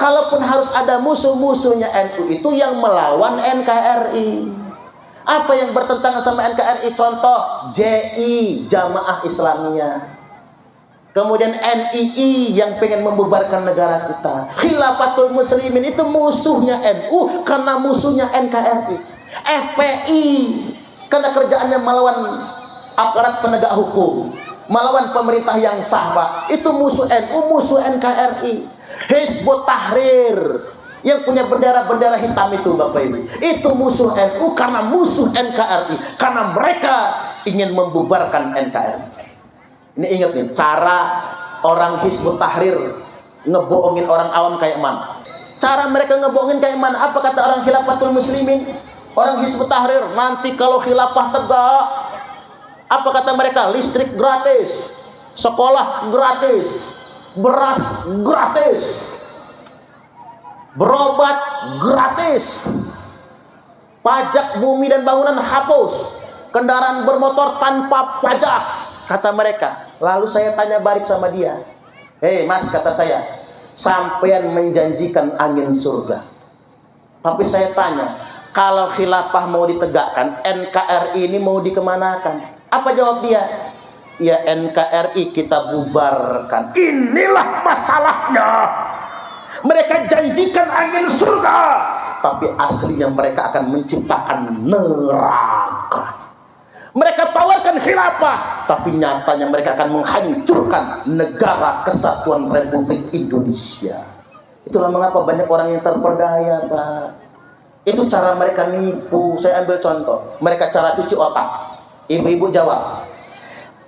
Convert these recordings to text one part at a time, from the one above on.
Kalaupun harus ada musuh-musuhnya NU itu yang melawan NKRI. Apa yang bertentangan sama NKRI? Contoh JI, Jamaah Islamiyah. Kemudian NII yang pengen membubarkan negara kita. Khilafatul Muslimin itu musuhnya NU karena musuhnya NKRI. FPI karena kerjaannya melawan aparat penegak hukum, melawan pemerintah yang sah, Pak. Itu musuh NU, musuh NKRI. Hizbut Tahrir yang punya bendera-bendera hitam itu, Bapak Ibu, itu musuh NU karena musuh NKRI, karena mereka ingin membubarkan NKRI. Ini ingat nih, cara orang Hizbut Tahrir ngebohongin orang awam kayak mana. Cara mereka ngebohongin kayak mana? Apa kata orang Khilafatul Muslimin, orang Hizbut Tahrir? Nanti kalau khilafah tegak, apa kata mereka? Listrik gratis, sekolah gratis, beras gratis, berobat gratis, pajak bumi dan bangunan hapus, kendaraan bermotor tanpa pajak, kata mereka. Lalu saya tanya balik sama dia, hei mas, kata saya, sampean menjanjikan angin surga, tapi saya tanya, kalau khilafah mau ditegakkan, NKRI ini mau dikemanakan? Apa jawab dia? Ya NKRI kita bubarkan. Inilah masalahnya. Mereka janjikan angin surga, tapi aslinya mereka akan menciptakan neraka. Mereka tawarkan khilafah, tapi nyatanya mereka akan menghancurkan negara kesatuan Republik Indonesia. Itulah mengapa banyak orang yang terperdaya, Pak. Itu cara mereka nipu. Saya ambil contoh, mereka cara cuci otak. Ibu-ibu jawab,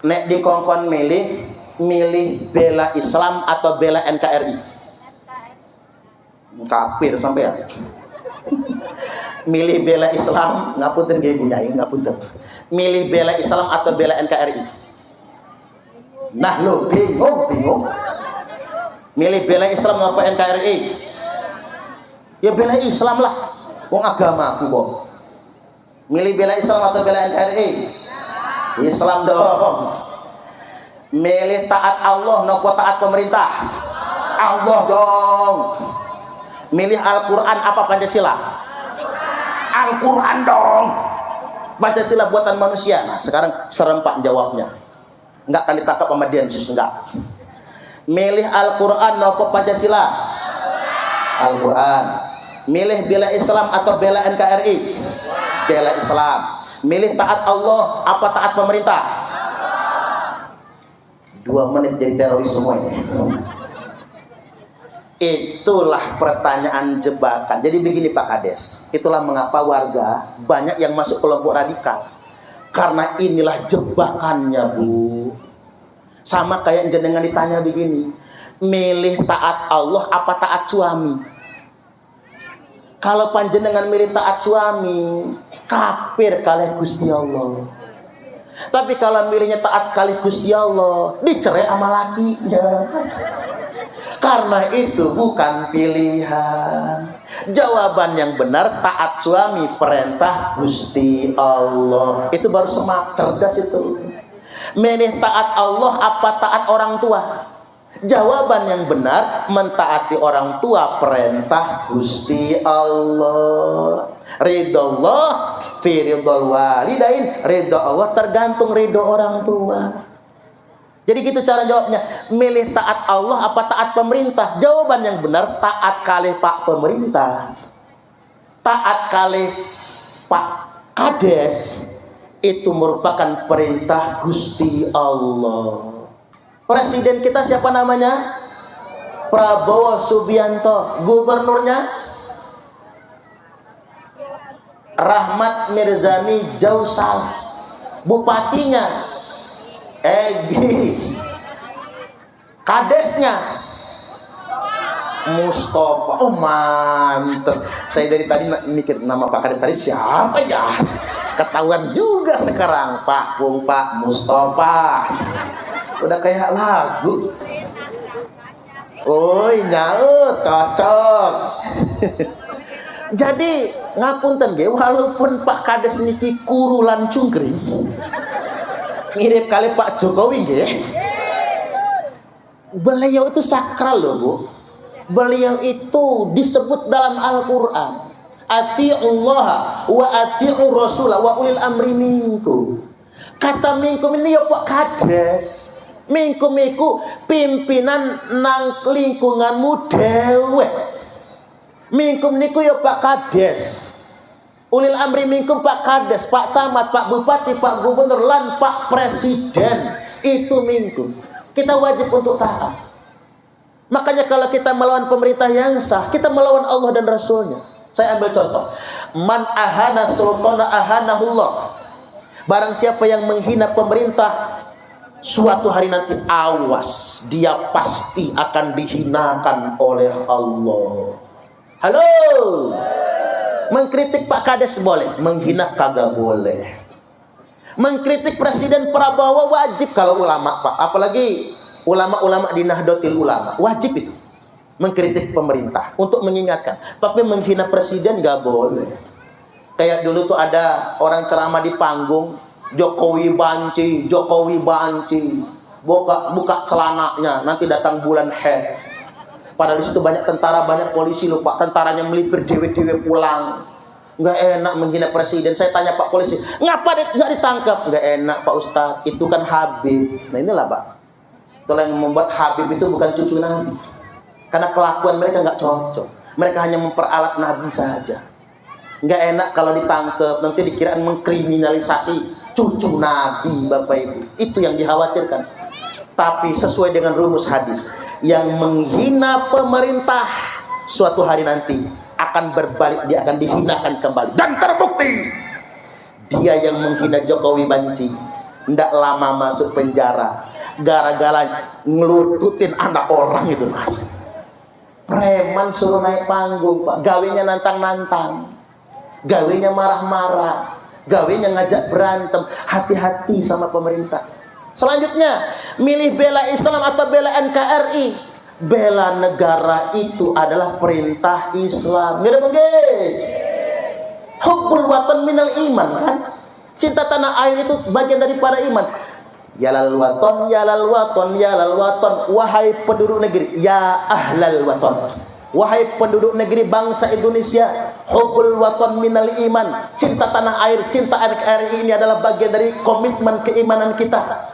nek dikongkon milih bela Islam atau bela NKRI? Kafir sampai ya. Milih bela Islam, ngapunten nggih Bu Nyai, ngapunten. Milih bela Islam atau bela NKRI? Nah lo bingung. Milih bela Islam apa NKRI? Ya bela Islam lah, wong agama aku kok. Milih bela Islam atau bela NKRI? Islam dong. Milih taat Allah nopo taat pemerintah? Allah dong. Milih Al-Quran apa Pancasila? Al-Quran dong. Pancasila buatan manusia. Nah sekarang serempak jawabnya, enggak akan ditangkap sama Densus, enggak. Milih Al-Quran nopo Pancasila? Al-Quran. Milih bela Islam atau bela NKRI? Bela Islam. Milih taat Allah apa taat pemerintah? 2 menit jadi teroris semuanya. Itulah pertanyaan jebakan. Jadi begini Pak Kades, itulah mengapa warga banyak yang masuk kelompok radikal, karena inilah jebakannya, Bu. Sama kayak jenengan ditanya begini, milih taat Allah apa taat suami? Kalau panjenengan milih taat suami, kafir kalih Gusti Allah. Tapi kalau milihnya taat kalih Gusti Allah, dicerai sama lakinya. Karena itu bukan pilihan. Jawaban yang benar taat suami, perintah Gusti Allah. Itu baru semak, cerdas itu. Milih taat Allah apa taat orang tua? Jawaban yang benar mentaati orang tua, perintah Gusti Allah. Ridho Allah fi ridhol walidain, ridho Allah tergantung ridho orang tua. Jadi gitu cara jawabnya. Milih taat Allah apa taat pemerintah? Jawaban yang benar taat kalih Pak pemerintah, taat kalih Pak Kades. Itu merupakan perintah Gusti Allah. Presiden kita siapa namanya? Prabowo Subianto. Gubernurnya Rahmat Mirzani Jausal. Bupatinya Egi. Kadesnya Mustafa. Oh mantep. Saya dari tadi mikir nama Pak Kades tadi siapa ya? Ketahuan juga sekarang, Pak Mustafa. Udah kayak lagu. Oi, nyaut, cocok. Jadi ngapunten ge, walaupun Pak Kades niki kurulan cungkring, mirip kali Pak Jokowi ge, beliau itu sakral loh Bu. Beliau itu disebut dalam Al-Quran, ati'ullaha wa ati'ur rasulah wa ulil amri minkum. Kata minkum ini ya Pak Kades. Minkum iku pimpinan nang lingkunganmu dewe. Minkum niku ya Pak Kades. Ulil amri minkum Pak Kades, Pak Camat, Pak Bupati, Pak Gubernur, lan Pak Presiden. Itu minkum. Kita wajib untuk taat. Makanya kalau kita melawan pemerintah yang sah, kita melawan Allah dan Rasulnya. Saya ambil contoh. Man ahana sultana ahanahullah. Barang siapa yang menghina pemerintah, suatu hari nanti awas, dia pasti akan dihinakan oleh Allah. Halo. Mengkritik Pak Kades boleh, menghina kagak boleh. Mengkritik Presiden Prabowo wajib kalau ulama Pak, apalagi ulama-ulama di Nahdlatul Ulama, wajib itu mengkritik pemerintah untuk mengingatkan. Tapi menghina presiden nggak boleh. Kayak dulu tuh ada orang ceramah di panggung, Jokowi banci, buka celananya, nanti datang bulan haid. Padahal di situ banyak tentara, banyak polisi loh Pak, tentaranya melipir dewe-dewe pulang. Nggak enak menghina presiden. Saya tanya Pak polisi, ngapa nggak ditangkap? Nggak enak Pak Ustadz, itu kan Habib. Nah inilah Pak, itulah yang membuat Habib itu bukan cucu Nabi, karena kelakuan mereka nggak cocok. Mereka hanya memperalat Nabi saja. Nggak enak kalau ditangkap, nanti dikirain mengkriminalisasi cucu Nabi, Bapak Ibu. Itu yang dikhawatirkan. Tapi sesuai dengan rumus hadis, yang menghina pemerintah suatu hari nanti akan berbalik, dia akan dihinakan kembali. Dan terbukti dia yang menghina Jokowi banci, ndak lama masuk penjara gara-gara ngelututin anak orang itu. Preman suruh naik panggung Pak, gawenya nantang-nantang, gawenya marah-marah, gawenya ngajak berantem. Hati-hati sama pemerintah. Selanjutnya, milih bela Islam atau bela NKRI. Bela negara itu adalah perintah Islam. Nggak ada hubbul watan minal iman kan? Cinta tanah air itu bagian daripada iman. Yalal waton, yalal waton, yalal waton. Wahai penduduk negeri, ya ahlal waton. Wahai penduduk negeri bangsa Indonesia, hubbul waton minal iman. Cinta tanah air, cinta NKRI ini adalah bagian dari komitmen keimanan kita.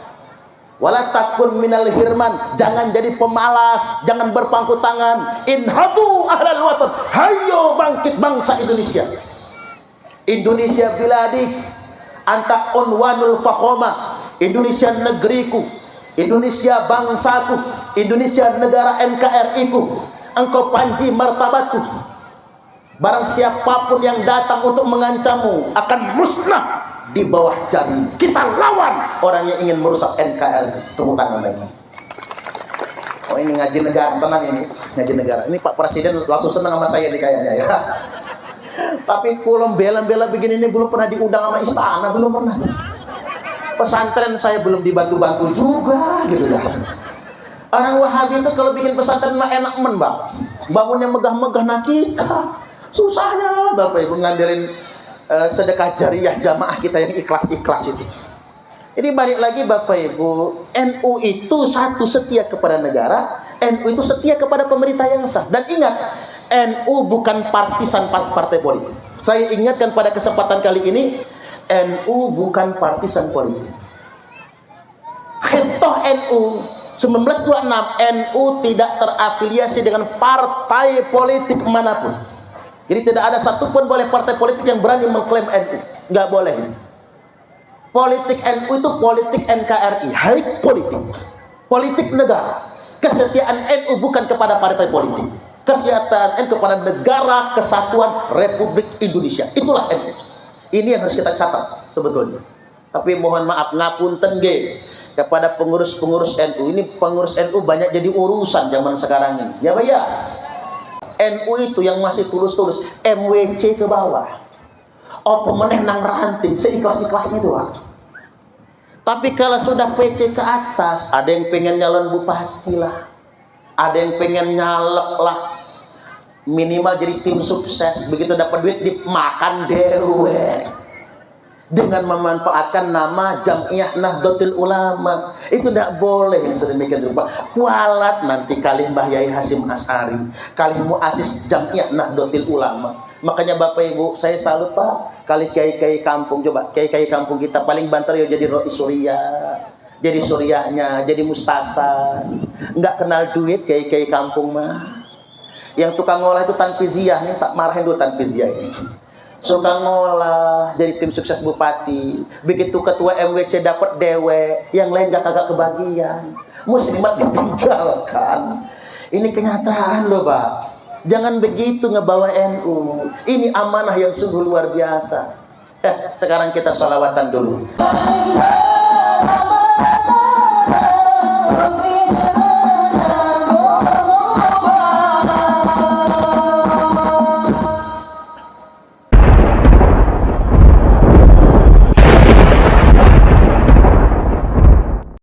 Wala takun minal hirman, jangan jadi pemalas, jangan berpangku tangan. Inhadu ahlal waton, hayo bangkit bangsa Indonesia. Indonesia biladi anta unwanul fakhoma. Indonesia negeriku, Indonesia bangsaku, Indonesia negara NKRI ku. Engkau panji martabatku. Barang siapapun yang datang untuk mengancammu akan musnah di bawah jari. Kita lawan orang yang ingin merusak NKRI. Tepuk tangan lagi. Oh ini ngaji negara, tenang ini ngaji negara. Ini Pak Presiden langsung senang sama saya nih kayaknya ya. Tapi kalau bela-bela begini ini belum pernah diundang sama istana, belum pernah. Pesantren saya belum dibantu-bantu juga gitu ya. Orang Wahabi itu kalau bikin pesantren mah enak Mbak. Bangunnya megah-megah, nah kita susahnya Bapak Ibu ngandelin sedekah jariah jamaah kita yang ikhlas-ikhlas itu. Jadi balik lagi Bapak Ibu, NU itu satu setia kepada negara, NU itu setia kepada pemerintah yang sah. Dan ingat, NU bukan partisan partai politik. Saya ingatkan pada kesempatan kali ini, NU bukan partisan politik. Khitoh NU 1926, NU tidak terafiliasi dengan partai politik manapun. Jadi tidak ada satupun boleh partai politik yang berani mengklaim NU. Nggak boleh. Politik NU itu politik NKRI, high politik. Politik negara. Kesetiaan NU bukan kepada partai politik. Kesetiaan NU kepada negara kesatuan Republik Indonesia. Itulah NU. Ini yang harus kita catat sebetulnya. Tapi mohon maaf ngapunten ge kepada pengurus-pengurus NU. Ini pengurus NU banyak jadi urusan zaman sekarang ini. Ya Pak ya. NU itu yang masih tulus-tulus MWC ke bawah. Apa meneh nang ranting seikhlas-ikhlasnya itu Pak. Tapi kalau sudah PC ke atas, ada yang pengen nyalon bupati lah, ada yang pengen nyalek lah, minimal jadi tim sukses. Begitu dapat duit dimakan dewe. dengan memanfaatkan nama Jam'iyah Nahdlatul Ulama. Itu tidak boleh yang sedemikian rupa. Kualat nanti kali Mbah Yai Hasyim Asy'ari, kali muassis Jam'iyah Nahdlatul Ulama. Makanya Bapak Ibu, saya salut Pak, kali kiai-kiai kampung, coba kiai-kiai kampung kita paling banter ya jadi roi suriah, jadi suriahnya, jadi mustasar. Nggak kenal duit kiai-kiai kampung mah. Yang tukang ngolah itu tanfiziah, nih tak marahin dulu tanfiziah ini. Suka ngolah jadi tim sukses bupati, begitu ketua MWC dapat dewe, yang lain gak kagak kebagian, muslimat ditinggalkan. Ini kenyataan loh Pak. Jangan begitu ngebawa NU. Ini amanah yang sungguh luar biasa. Sekarang kita sholawatan dulu.